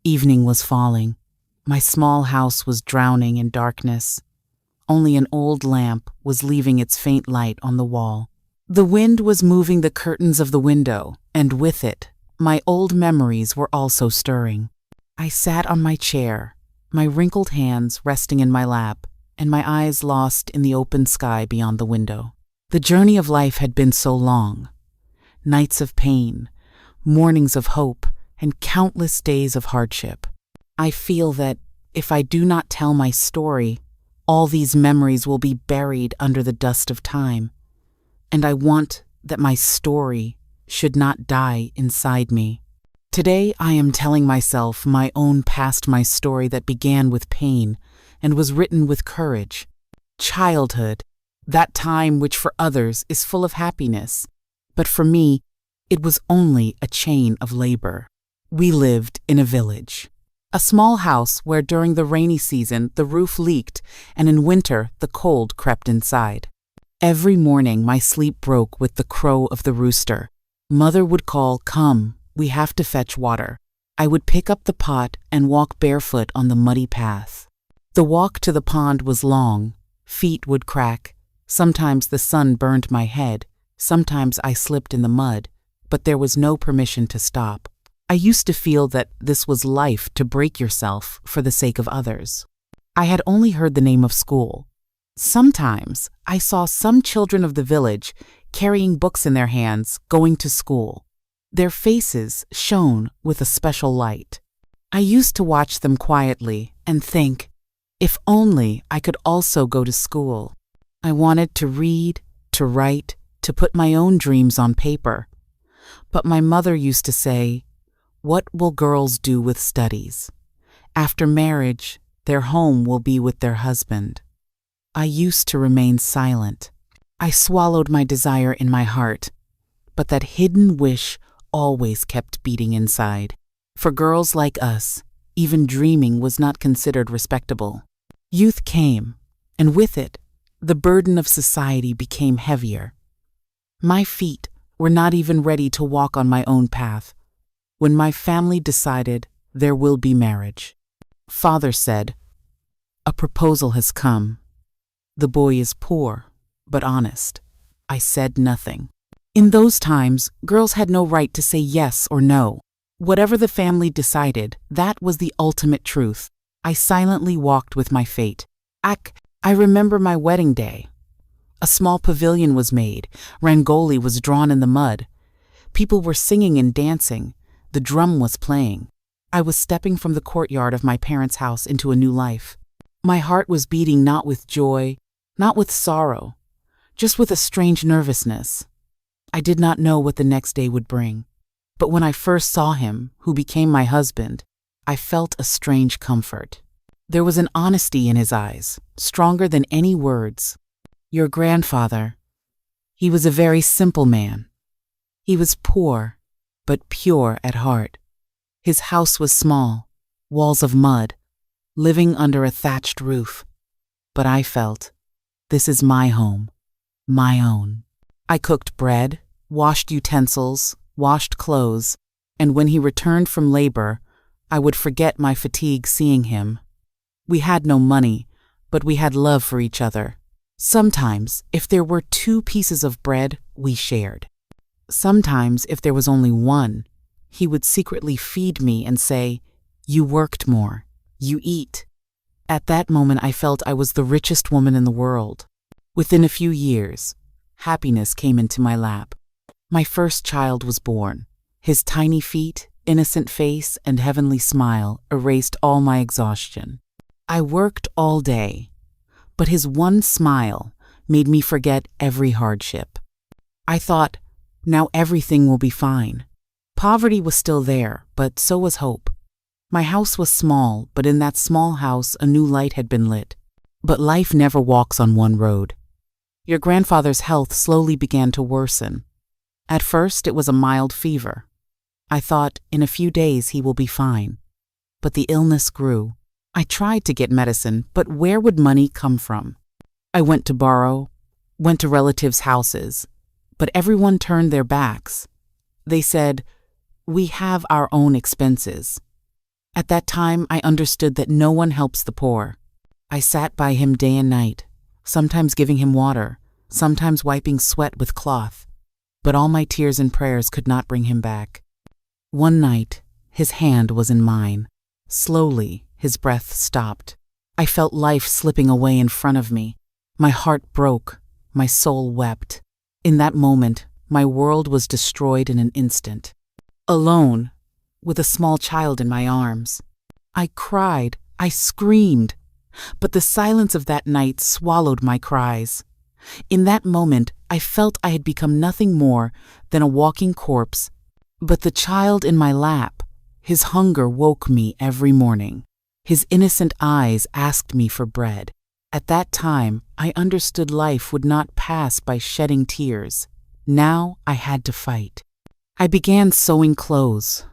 Evening was falling. My small house was drowning in darkness. Only an old lamp was leaving its faint light on the wall. The wind was moving the curtains of the window, and with it, my old memories were also stirring. I sat on my chair, my wrinkled hands resting in my lap, and my eyes lost in the open sky beyond the window. The journey of life had been so long. Nights of pain, mornings of hope, and countless days of hardship. I feel that if I do not tell my story, all these memories will be buried under the dust of time. And I want that my story should not die inside me. Today I am telling myself my own past, my story that began with pain and was written with courage. Childhood, that time which for others is full of happiness, but for me, it was only a chain of labor. We lived in a village, a small house where during the rainy season the roof leaked and in winter the cold crept inside. Every morning my sleep broke with the crow of the rooster. Mother would call, "Come, we have to fetch water." I would pick up the pot and walk barefoot on the muddy path. The walk to the pond was long. Feet would crack. Sometimes the sun burned my head. Sometimes I slipped in the mud, but there was no permission to stop. I used to feel that this was life, to break yourself for the sake of others. I had only heard the name of school. Sometimes I saw some children of the village carrying books in their hands, going to school. Their faces shone with a special light. I used to watch them quietly and think, if only I could also go to school. I wanted to read, to write, to put my own dreams on paper. But my mother used to say, "What will girls do with studies? After marriage, their home will be with their husband." I used to remain silent. I swallowed my desire in my heart, but that hidden wish always kept beating inside. For girls like us, even dreaming was not considered respectable. Youth came, and with it, the burden of society became heavier. My feet were not even ready to walk on my own path when my family decided there will be marriage. Father said, "A proposal has come. The boy is poor, but honest." I said nothing. In those times, girls had no right to say yes or no. Whatever the family decided, that was the ultimate truth. I silently walked with my fate. I remember my wedding day. A small pavilion was made. Rangoli was drawn in the mud. People were singing and dancing. The drum was playing. I was stepping from the courtyard of my parents' house into a new life. My heart was beating not with joy, not with sorrow, just with a strange nervousness. I did not know what the next day would bring. But when I first saw him, who became my husband, I felt a strange comfort. There was an honesty in his eyes, stronger than any words. Your grandfather, he was a very simple man. He was poor, but pure at heart. His house was small, walls of mud, living under a thatched roof. But I felt, this is my home, my own. I cooked bread, washed utensils, washed clothes, and when he returned from labor, I would forget my fatigue seeing him. We had no money, but we had love for each other. Sometimes, if there were 2 pieces of bread, we shared. Sometimes, if there was only 1, he would secretly feed me and say, "You worked more. You eat." At that moment, I felt I was the richest woman in the world. Within a few years, happiness came into my lap. My first child was born. His tiny feet, innocent face, and heavenly smile erased all my exhaustion. I worked all day, but his one smile made me forget every hardship. I thought, now everything will be fine. Poverty was still there, but so was hope. My house was small, but in that small house a new light had been lit. But life never walks on one road. Your grandfather's health slowly began to worsen. At first it was a mild fever. I thought, in a few days he will be fine. But the illness grew. I tried to get medicine, but where would money come from? I went to borrow, went to relatives' houses, but everyone turned their backs. They said, "We have our own expenses." At that time, I understood that no one helps the poor. I sat by him day and night, sometimes giving him water, sometimes wiping sweat with cloth. But all my tears and prayers could not bring him back. One night, his hand was in mine. Slowly, his breath stopped. I felt life slipping away in front of me. My heart broke. My soul wept. In that moment, my world was destroyed in an instant. Alone, with a small child in my arms. I cried. I screamed. But the silence of that night swallowed my cries. In that moment, I felt I had become nothing more than a walking corpse. But the child in my lap, his hunger woke me every morning. His innocent eyes asked me for bread. At that time, I understood life would not pass by shedding tears. Now I had to fight. I began sewing clothes,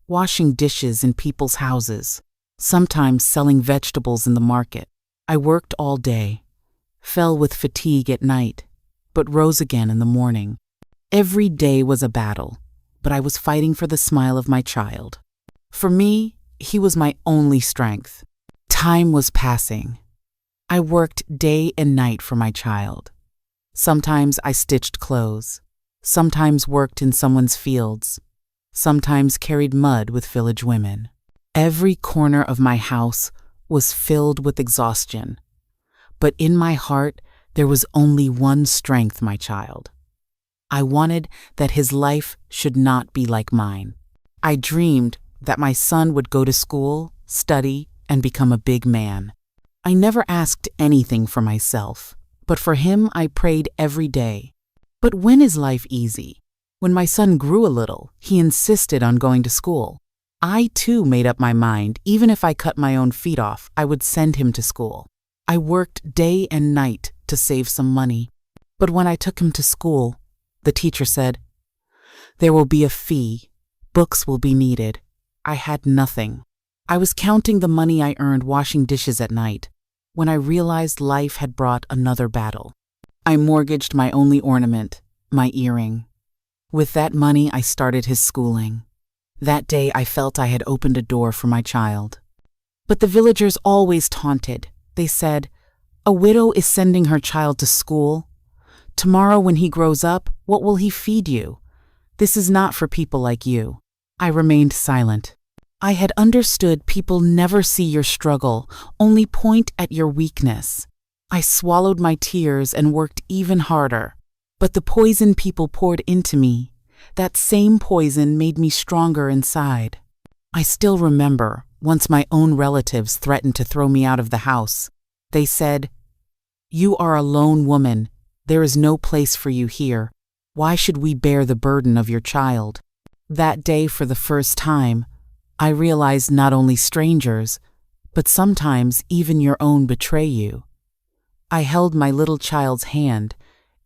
washing dishes in people's houses, sometimes selling vegetables in the market. I worked all day, fell with fatigue at night, but rose again in the morning. Every day was a battle, but I was fighting for the smile of my child. For me, he was my only strength. Time was passing. I worked day and night for my child. Sometimes I stitched clothes, sometimes worked in someone's fields, sometimes carried mud with village women. Every corner of my house was filled with exhaustion. But in my heart, there was only one strength, my child. I wanted that his life should not be like mine. I dreamed that my son would go to school, study, and become a big man. I never asked anything for myself, but for him I prayed every day. But when is life easy? When my son grew a little, he insisted on going to school. I too made up my mind, even if I cut my own feet off, I would send him to school. I worked day and night to save some money. But when I took him to school, the teacher said, "There will be a fee. Books will be needed." I had nothing. I was counting the money I earned washing dishes at night when I realized life had brought another battle. I mortgaged my only ornament, my earring. With that money, I started his schooling. That day, I felt I had opened a door for my child. But the villagers always taunted. They said, "A widow is sending her child to school. Tomorrow when he grows up, what will he feed you? This is not for people like you." I remained silent. I had understood people never see your struggle, only point at your weakness. I swallowed my tears and worked even harder. But the poison people poured into me, that same poison made me stronger inside. I still remember once my own relatives threatened to throw me out of the house. They said, "You are a lone woman. There is no place for you here. Why should we bear the burden of your child?" That day, for the first time, I realized not only strangers, but sometimes even your own betray you. I held my little child's hand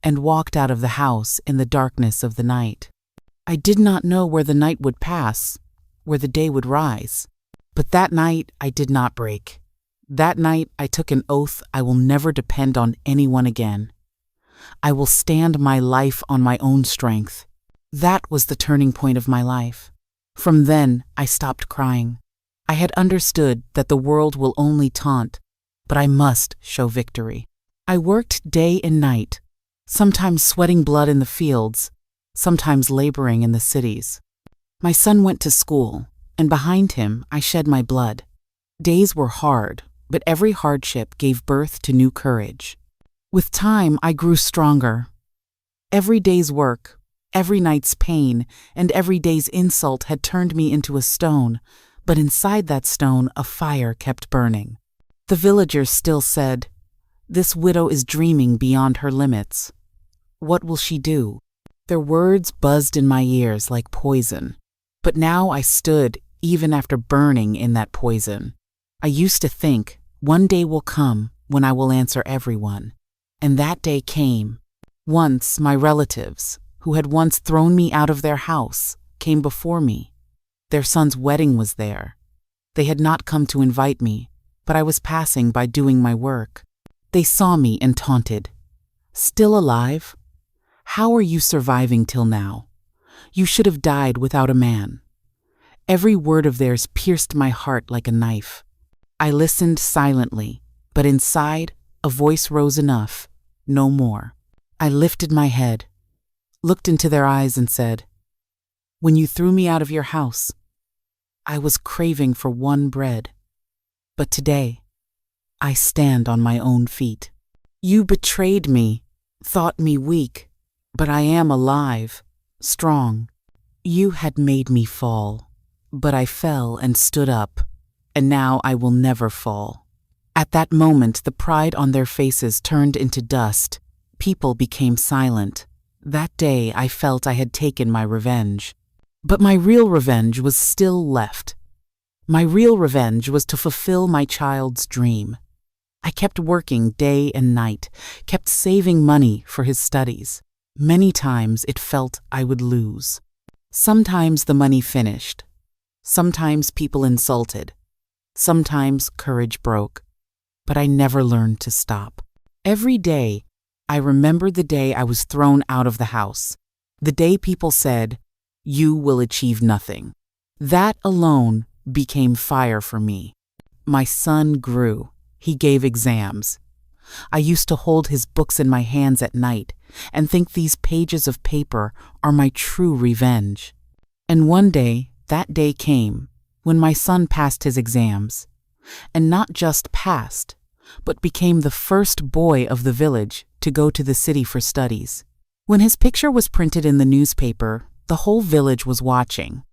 and walked out of the house in the darkness of the night. I did not know where the night would pass, where the day would rise. But that night I did not break. That night I took an oath I will never depend on anyone again. I will stand my life on my own strength. That was the turning point of my life. From then, I stopped crying. I had understood that the world will only taunt, but I must show victory. I worked day and night, sometimes sweating blood in the fields, sometimes laboring in the cities. My son went to school, and behind him I shed my blood. Days were hard, but every hardship gave birth to new courage. With time, I grew stronger. Every day's work, every night's pain, and every day's insult had turned me into a stone, but inside that stone a fire kept burning. The villagers still said, "This widow is dreaming beyond her limits. What will she do?" Their words buzzed in my ears like poison. But now I stood, even after burning in that poison. I used to think, one day will come when I will answer everyone. And that day came. Once my relatives, who had once thrown me out of their house, came before me. Their son's wedding was there. They had not come to invite me, but I was passing by doing my work. They saw me and taunted. "Still alive? How are you surviving till now? You should have died without a man." Every word of theirs pierced my heart like a knife. I listened silently, but inside, a voice rose enough. No more. I lifted my head, looked into their eyes and said, "When you threw me out of your house, I was craving for one bread. But today, I stand on my own feet. You betrayed me, thought me weak, but I am alive, strong. You had made me fall, but I fell and stood up, and now I will never fall." At that moment, the pride on their faces turned into dust. People became silent. That day, I felt I had taken my revenge. But my real revenge was still left. My real revenge was to fulfill my child's dream. I kept working day and night, kept saving money for his studies. Many times it felt I would lose. Sometimes the money finished. Sometimes people insulted. Sometimes courage broke. But I never learned to stop. Every day, I remembered the day I was thrown out of the house. The day people said, "You will achieve nothing." That alone became fire for me. My son grew. He gave exams. I used to hold his books in my hands at night and think these pages of paper are my true revenge. And one day, that day came, when my son passed his exams. And not just passed, but became the first boy of the village to go to the city for studies. When his picture was printed in the newspaper, the whole village was watching.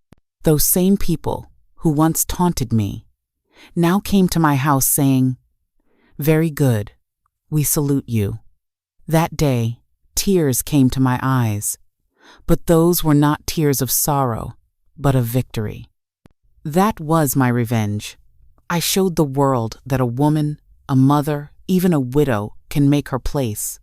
Those same people who once taunted me now came to my house saying, "Very good, we salute you." That day, tears came to my eyes, but those were not tears of sorrow, but of victory. That was my revenge. I showed the world that a woman, a mother, even a widow can make her place.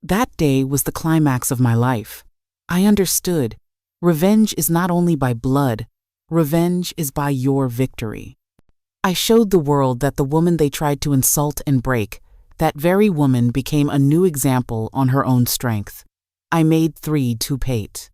That day was the climax of my life. I understood. Revenge is not only by blood, revenge is by your victory. I showed the world that the woman they tried to insult and break, that very woman became a new example on her own strength. I made 3 to pate.